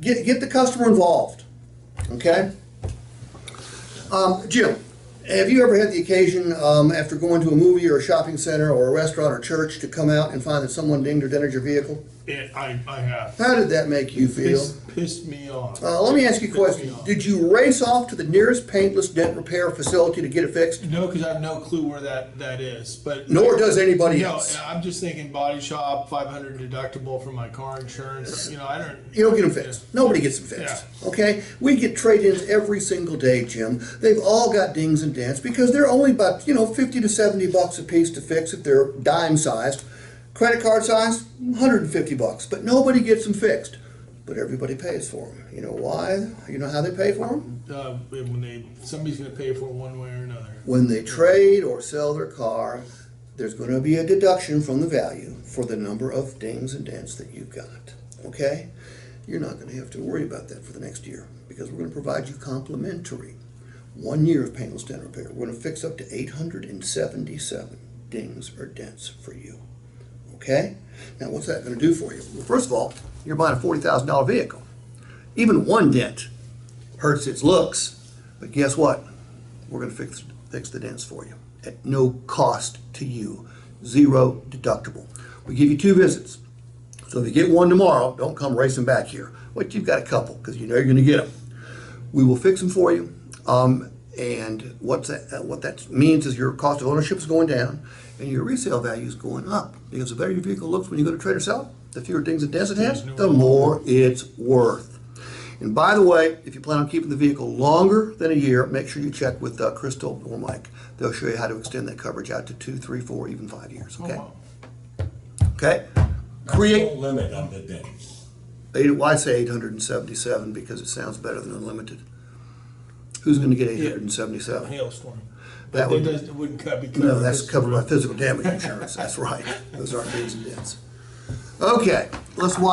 Get the customer involved, okay? Jim, have you ever had the occasion, after going to a movie or a shopping center or a restaurant or church, to come out and find that someone dinged or dented your vehicle? I have. How did that make you feel? Pissed me off. Let me ask you a question. Pissed me off. Did you race off to the nearest Paintless Dent Repair facility to get it fixed? No, because I have no clue where that is. But Nor does anybody no, else. I'm just thinking body shop, $500 deductible for my car insurance. I don't. You don't get them fixed. Nobody gets them fixed. Okay? We get trade-ins every single day, Jim. They've all got dings and dents because they're only about, 50 to 70 bucks a piece to fix if they're dime sized. Credit card size, $150, but nobody gets them fixed. But everybody pays for them. You know why? You know how they pay for them? When somebody's going to pay for it one way or another. When they trade or sell their car, there's going to be a deduction from the value for the number of dings and dents that you've got. Okay? You're not going to have to worry about that for the next year because we're going to provide you complimentary 1 year of Paintless Dent Repair. We're going to fix up to 877 dings or dents for you. Okay? Now, what's that going to do for you? Well, first of all, you're buying a $40,000 vehicle. Even one dent hurts its looks, but guess what? We're going to fix the dents for you at no cost to you. Zero deductible. We give you 2 visits. So if you get one tomorrow, don't come racing back here. But you've got a couple because you know you're going to get them. We will fix them for you. And what that means is your cost of ownership is going down and your resale value is going up. Because the better your vehicle looks when you go to trade or sell, the fewer dings and dents it has, the more it's worth. And by the way, if you plan on keeping the vehicle longer than a year, make sure you check with Crystal or Mike. They'll show you how to extend that coverage out to 2, 3, 4, even 5 years. Okay? Oh, wow. Okay? No limit on the dents. Why say 877? Because it sounds better than unlimited. Who's going to get 877? Hailstorm. That But would- it wouldn't be covered. No, that's covered by physical damage insurance. That's right. Those aren't dings and dents. Okay, let's watch